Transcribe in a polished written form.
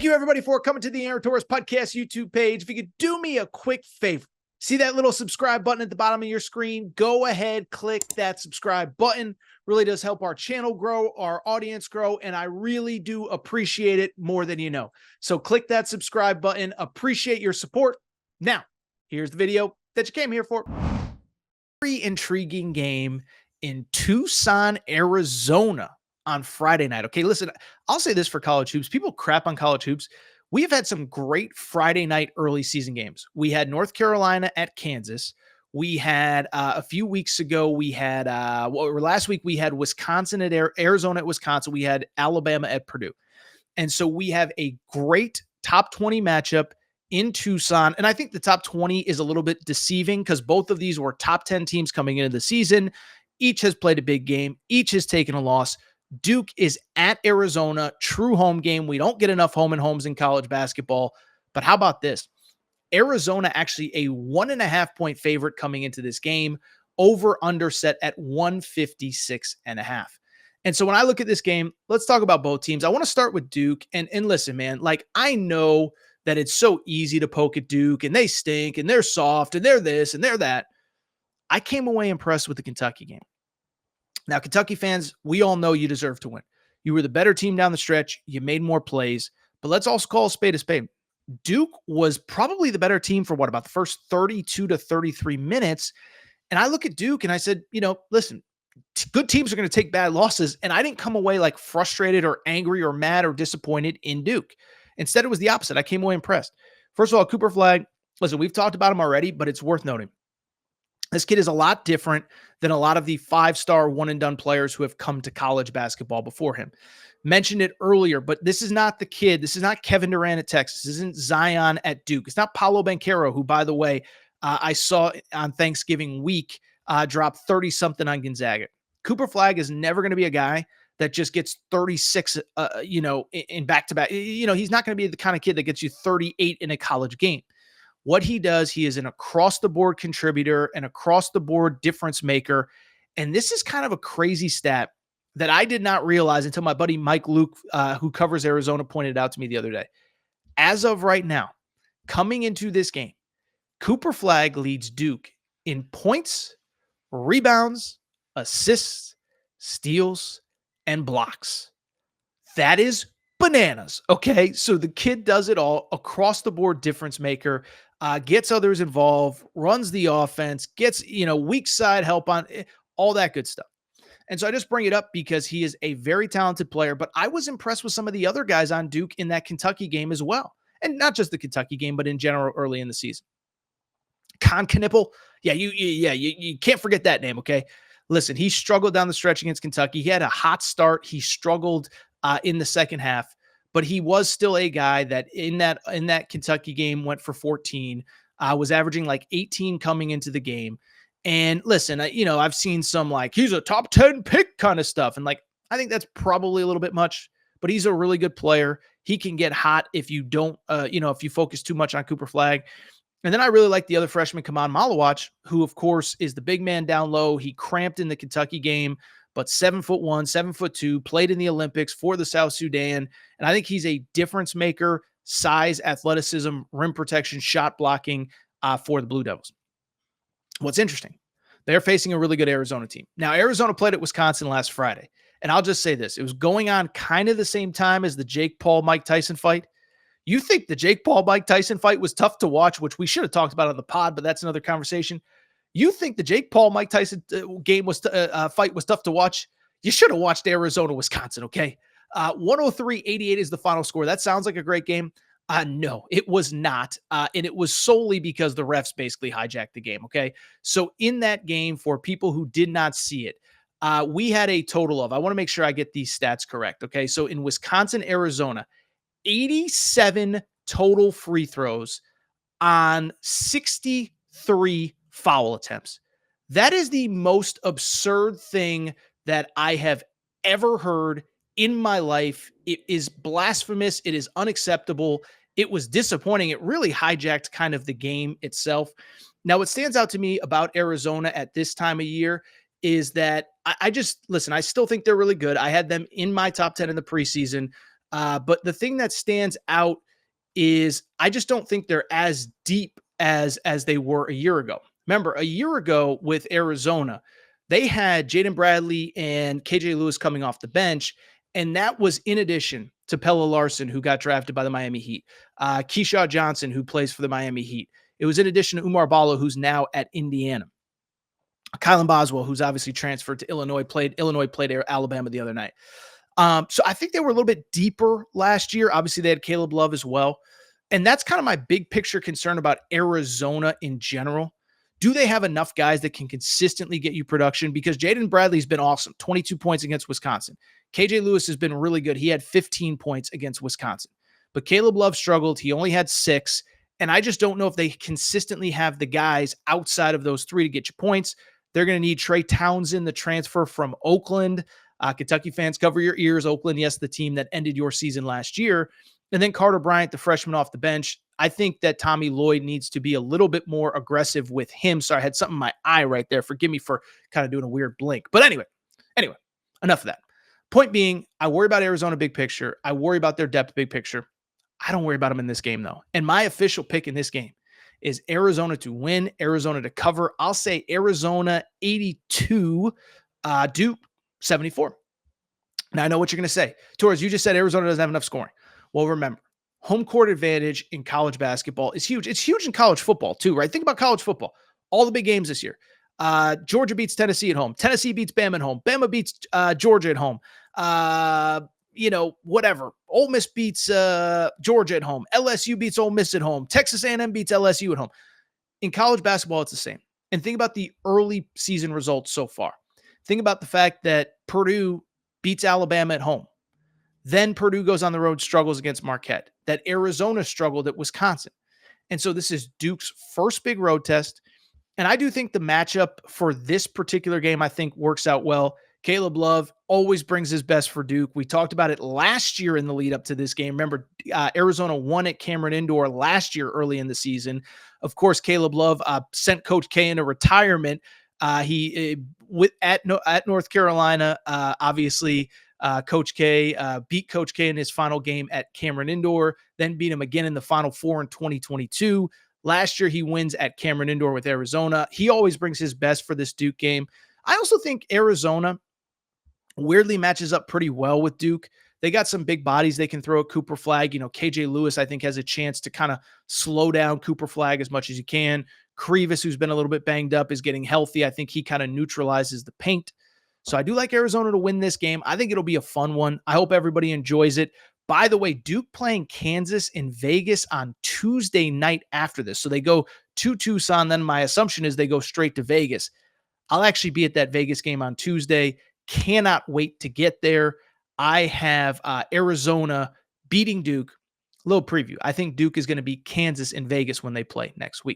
Thank you, everybody, for coming to the Aaron Torres Podcast YouTube page. If you could do me a quick favor, see that little subscribe button at the bottom of your screen? Go ahead, click that subscribe button. Really does help our channel grow, our audience grow, and I really do appreciate it more than you know. So click that subscribe button. Appreciate your support. Now, here's the video that you came here for. Very intriguing game in Tucson, Arizona on Friday night. Okay, listen, I'll say this for college hoops. People crap on college hoops. We have had some great Friday night early season games. We had North Carolina at Kansas. We had a few weeks ago, we had, last week we had Wisconsin at Arizona at Wisconsin. We had Alabama at Purdue. And so we have a great top 20 matchup in Tucson. And I think the top 20 is a little bit deceiving because both of these were top 10 teams coming into the season. Each has played a big game. Each has taken a loss. Duke is at Arizona, true home game. We don't get enough home and homes in college basketball. But how about this? Arizona actually a 1.5 point favorite coming into this game, over under set at 156.5. And so when I look at this game, let's talk about both teams. I want to start with Duke. And listen, man, like I know that it's so easy to poke at Duke and they stink and they're soft and they're this and they're that. I came away impressed with the Kentucky game. Now, Kentucky fans, we all know you deserve to win. You were the better team down the stretch. You made more plays, but let's also call a spade a spade. Duke was probably the better team for about the first 32 to 33 minutes. And I look at Duke and I said, listen, good teams are going to take bad losses. And I didn't come away like frustrated or angry or mad or disappointed in Duke. Instead, it was the opposite. I came away impressed. First of all, Cooper Flagg, listen, we've talked about him already, but it's worth noting. This kid is a lot different than a lot of the five-star one-and-done players who have come to college basketball before him. Mentioned it earlier, but this is not the kid. This is not Kevin Durant at Texas. This isn't Zion at Duke. It's not Paolo Banchero, who, by the way, I saw on Thanksgiving week drop 30-something on Gonzaga. Cooper Flagg is never going to be a guy that just gets 36, in back-to-back. He's not going to be the kind of kid that gets you 38 in a college game. What he does, he is an across-the-board contributor, an across-the-board difference maker. And this is kind of a crazy stat that I did not realize until my buddy Mike Luke, who covers Arizona, pointed out to me the other day. As of right now, coming into this game, Cooper Flagg leads Duke in points, rebounds, assists, steals, and blocks. That is bananas. Okay. So the kid does it all, across the board difference maker, gets others involved, runs the offense, gets, weak side help on all that good stuff. And so I just bring it up because he is a very talented player, but I was impressed with some of the other guys on Duke in that Kentucky game as well. And not just the Kentucky game, but in general early in the season. Con Knipple. Yeah, you can't forget that name. Okay. Listen, he struggled down the stretch against Kentucky. He had a hot start. He struggled in the second half, but he was still a guy that in that Kentucky game went for 14, was averaging like 18 coming into the game. And listen, I've seen some like he's a top 10 pick kind of stuff. And like, I think that's probably a little bit much, but he's a really good player. He can get hot if you don't, if you focus too much on Cooper Flagg. And then I really like the other freshman, Kaman Malawach, who of course is the big man down low. He cramped in the Kentucky game, but 7'1", 7'2", played in the Olympics for the South Sudan. And I think he's a difference maker, size, athleticism, rim protection, shot blocking for the Blue Devils. What's interesting, they're facing a really good Arizona team. Now, Arizona played at Wisconsin last Friday. And I'll just say this. It was going on kind of the same time as the Jake Paul-Mike Tyson fight. You think the Jake Paul-Mike Tyson fight was tough to watch, which we should have talked about on the pod, but that's another conversation. You think the Jake Paul-Mike Tyson game was fight was tough to watch? You should have watched Arizona, Wisconsin, okay? 103-88 is the final score. That sounds like a great game. No, it was not. And it was solely because the refs basically hijacked the game, okay? So in that game, for people who did not see it, we had a total of, I want to make sure I get these stats correct, okay? So in Wisconsin, Arizona, 87 total free throws on 63 foul attempts. That is the most absurd thing that I have ever heard in my life. It is blasphemous. It is unacceptable. It was disappointing. It really hijacked kind of the game itself. Now, what stands out to me about Arizona at this time of year is that I just, listen, I still think they're really good. I had them in my top 10 in the preseason. But the thing that stands out is I just don't think they're as deep as they were a year ago. Remember, a year ago with Arizona, they had Jaden Bradley and KJ Lewis coming off the bench, and that was in addition to Pella Larson, who got drafted by the Miami Heat, Keyshawn Johnson, who plays for the Miami Heat. It was in addition to Umar Ballo, who's now at Indiana. Kylan Boswell, who's obviously transferred to Illinois, played Alabama the other night. So I think they were a little bit deeper last year. Obviously, they had Caleb Love as well. And that's kind of my big picture concern about Arizona in general. Do they have enough guys that can consistently get you production? Because Jaden Bradley's been awesome, 22 points against Wisconsin. KJ Lewis has been really good. He had 15 points against Wisconsin. But Caleb Love struggled. He only had 6. And I just don't know if they consistently have the guys outside of those 3 to get you points. They're going to need Trey Townsend, the transfer from Oakland. Kentucky fans, cover your ears. Oakland, yes, the team that ended your season last year. And then Carter Bryant, the freshman off the bench. I think that Tommy Lloyd needs to be a little bit more aggressive with him. Sorry, I had something in my eye right there. Forgive me for kind of doing a weird blink. But anyway, enough of that. Point being, I worry about Arizona big picture. I worry about their depth big picture. I don't worry about them in this game, though. And my official pick in this game is Arizona to win, Arizona to cover. I'll say Arizona 82, Duke 74. Now, I know what you're going to say. Torres, you just said Arizona doesn't have enough scoring. Well, remember, home court advantage in college basketball is huge. It's huge in college football, too, right? Think about college football. All the big games this year. Georgia beats Tennessee at home. Tennessee beats Bama at home. Bama beats Georgia at home. Whatever. Ole Miss beats Georgia at home. LSU beats Ole Miss at home. Texas A&M beats LSU at home. In college basketball, it's the same. And think about the early season results so far. Think about the fact that Purdue beats Alabama at home. Then Purdue goes on the road, struggles against Marquette. That Arizona struggled at Wisconsin. And so this is Duke's first big road test. And I do think the matchup for this particular game, I think, works out well. Caleb Love always brings his best for Duke. We talked about it last year in the lead up to this game. Remember, Arizona won at Cameron Indoor last year early in the season. Of course, Caleb Love sent Coach K into retirement. At North Carolina, obviously, Coach K beat Coach K in his final game at Cameron Indoor, then beat him again in the Final Four in 2022. Last year, he wins at Cameron Indoor with Arizona. He always brings his best for this Duke game. I also think Arizona weirdly matches up pretty well with Duke. They got some big bodies they can throw at Cooper Flagg. KJ Lewis, I think, has a chance to kind of slow down Cooper Flagg as much as you can. Krivas, who's been a little bit banged up, is getting healthy. I think he kind of neutralizes the paint. So I do like Arizona to win this game. I think it'll be a fun one. I hope everybody enjoys it. By the way, Duke playing Kansas in Vegas on Tuesday night after this. So they go to Tucson. Then my assumption is they go straight to Vegas. I'll actually be at that Vegas game on Tuesday. Cannot wait to get there. I have Arizona beating Duke. A little preview. I think Duke is going to beat Kansas in Vegas when they play next week.